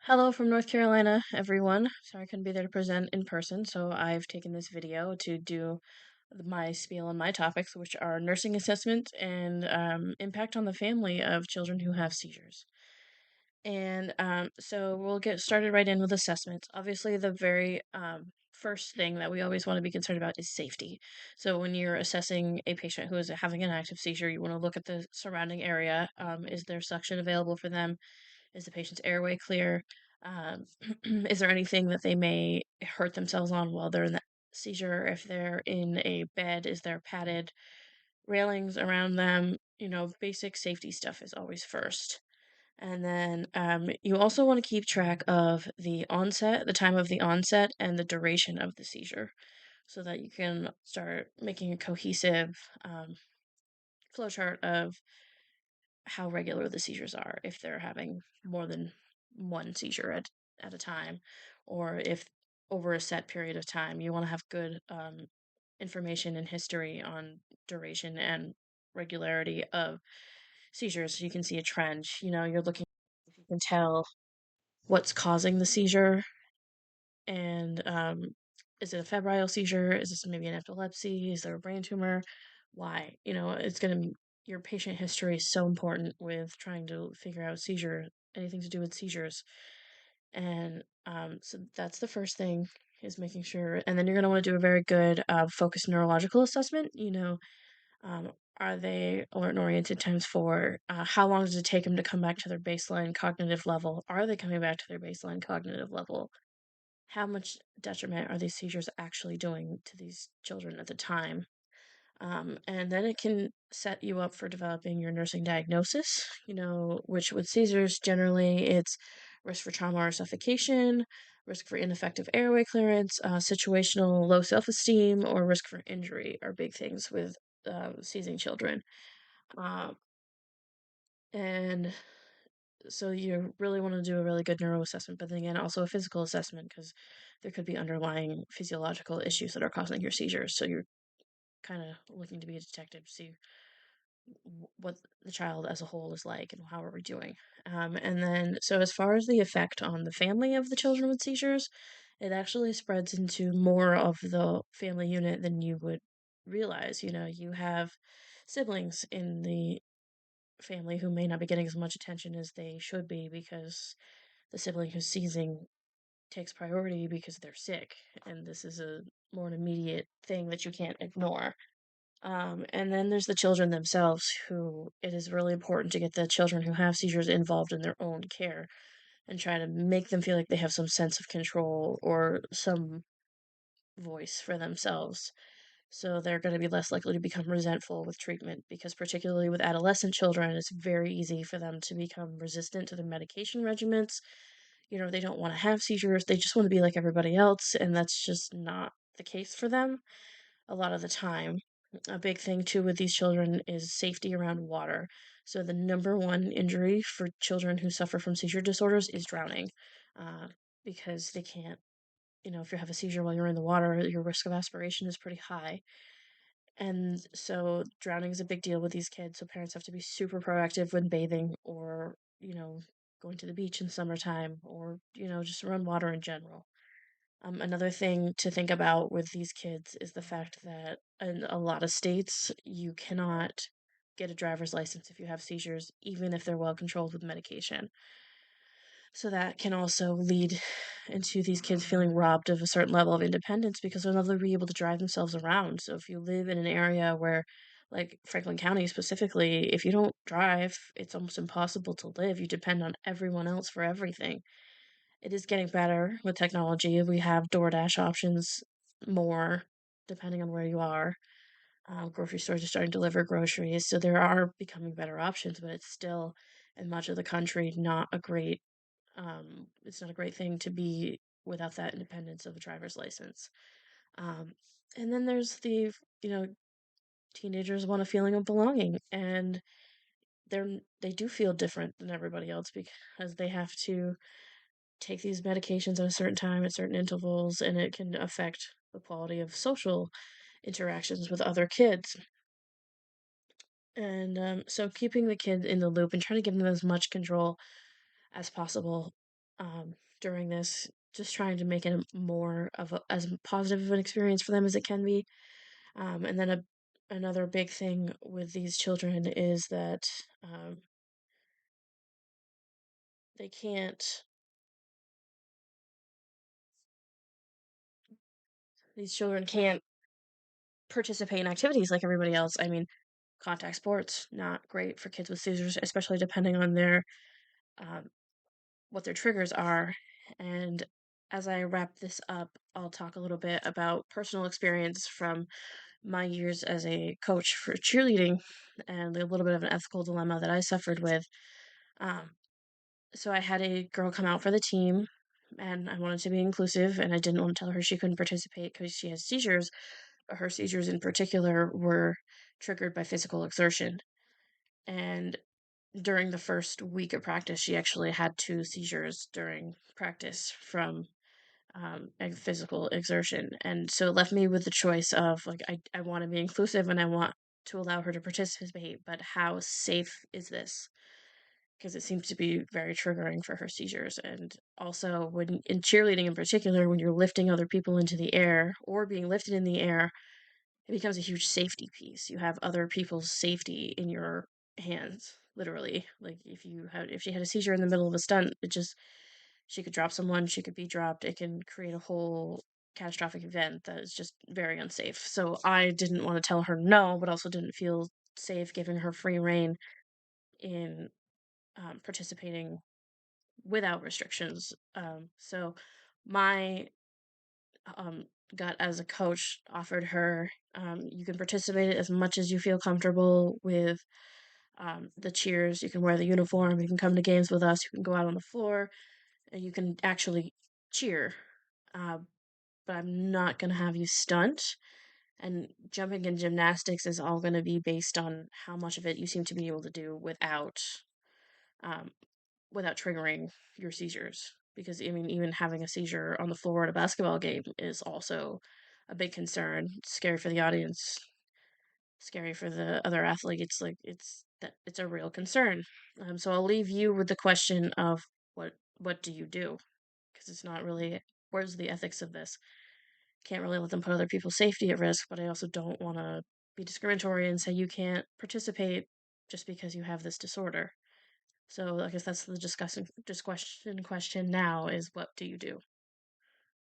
Hello from North Carolina, everyone. Sorry I couldn't be there to present in person, so I've taken this video to do my spiel on my topics, which are nursing assessment and impact on the family of children who have seizures. So we'll get started right in with assessments. Obviously, the very first thing that we always want to be concerned about is safety. So when you're assessing a patient who is having an active seizure, you want to look at the surrounding area. Is there suction available for them? Is the patient's airway clear? Um, is there anything that they may hurt themselves on while they're in that seizure? If they're in a bed, is there padded railings around them? Basic safety stuff is always first. And then you also want to keep track of the time of the onset, and the duration of the seizure so that you can start making a cohesive flowchart of how regular the seizures are, if they're having more than one seizure at a time, or if over a set period of time. You want to have good information and history on duration and regularity of seizures so you can see a trend. You're looking, if you can tell what's causing the seizure, and is it a febrile seizure? Is this maybe an epilepsy? Is there a brain tumor? Why? It's going to, your patient history is so important with trying to figure out anything to do with seizures. And so that's the first thing, is making sure. And then you're going to want to do a very good focused neurological assessment. Um, are they alert and oriented times four? How long does it take them to come back to their baseline cognitive level? Are they coming back to their baseline cognitive level? How much detriment are these seizures actually doing to these children at the time? And then it can set you up for developing your nursing diagnosis, which with seizures, generally it's risk for trauma or suffocation, risk for ineffective airway clearance, situational low self esteem, or risk for injury are big things with seizing children. Um, and so you really want to do a really good neuro assessment, but then again, also a physical assessment, because there could be underlying physiological issues that are causing your seizures. So you're kind of looking to be a detective to see what the child as a whole is like and how are we doing. And then, so as far as the effect on the family of the children with seizures, it actually spreads into more of the family unit than you would realize. You have siblings in the family who may not be getting as much attention as they should be, because the sibling who's seizing takes priority because they're sick, and this is a more an immediate thing that you can't ignore. And then there's the children themselves, who it is really important to get the children who have seizures involved in their own care and try to make them feel like they have some sense of control or some voice for themselves. So they're going to be less likely to become resentful with treatment, because, particularly with adolescent children, it's very easy for them to become resistant to the medication regimens. They don't want to have seizures, they just want to be like everybody else, and that's just not the case for them a lot of the time. A big thing too with these children is safety around water. So the number one injury for children who suffer from seizure disorders is drowning, uh, because they can't. If you have a seizure while you're in the water, your risk of aspiration is pretty high. And so drowning is a big deal with these kids. So parents have to be super proactive when bathing, or, going to the beach in summertime, or, just around water in general. Another thing to think about with these kids is the fact that in a lot of states, you cannot get a driver's license if you have seizures, even if they're well controlled with medication. So that can also lead into these kids feeling robbed of a certain level of independence, because they'll never be able to drive themselves around. So if you live in an area where, like Franklin County specifically, if you don't drive, it's almost impossible to live. You depend on everyone else for everything. It is getting better with technology. We have DoorDash options more, depending on where you are. Grocery stores are starting to deliver groceries, so there are becoming better options, but it's still, in much of the country, not a great. It's not a great thing to be without that independence of a driver's license. Um, and then there's you know, teenagers want a feeling of belonging, and they do feel different than everybody else because they have to take these medications at a certain time at certain intervals, and it can affect the quality of social interactions with other kids. And so keeping the kid in the loop and trying to give them as much control as possible during this, just trying to make it more of as positive of an experience for them as it can be. And then another big thing with these children is that they can't, these children can't participate in activities like everybody else. I mean, contact sports, not great for kids with seizures, especially depending on um, what their triggers are. And as I wrap this up, I'll talk a little bit about personal experience from my years as a coach for cheerleading and a little bit of an ethical dilemma that I suffered with. Um, so I had a girl come out for the team, and I wanted to be inclusive, and I didn't want to tell her she couldn't participate because she has seizures. Her seizures in particular were triggered by physical exertion. And during the first week of practice, she actually had two seizures during practice from physical exertion. And so it left me with the choice of like, I want to be inclusive and I want to allow her to participate, but how safe is this? Because it seems to be very triggering for her seizures. And also, when in cheerleading in particular, when you're lifting other people into the air or being lifted in the air, it becomes a huge safety piece. You have other people's safety in your hands, literally. Like if she had a seizure in the middle of a stunt, she could drop someone, she could be dropped. It can create a whole catastrophic event that is just very unsafe. So I didn't want to tell her no, but also didn't feel safe giving her free reign in participating without restrictions. So my um, gut as a coach offered her you can participate as much as you feel comfortable with the cheers. You can wear the uniform. You can come to games with us. You can go out on the floor. And you can actually cheer. Uh, but I'm not going to have you stunt. And jumping and gymnastics is all going to be based on how much of it you seem to be able to do um, without triggering your seizures. Because I mean, even having a seizure on the floor at a basketball game is also a big concern. It's scary for the audience, scary for the other athletes. Like it's a real concern. So I'll leave you with the question of what do you do? Because it's not really where's the ethics of this. Can't really let them put other people's safety at risk, but I also don't want to be discriminatory and say you can't participate just because you have this disorder. So I guess that's the discussion question now is what do you do?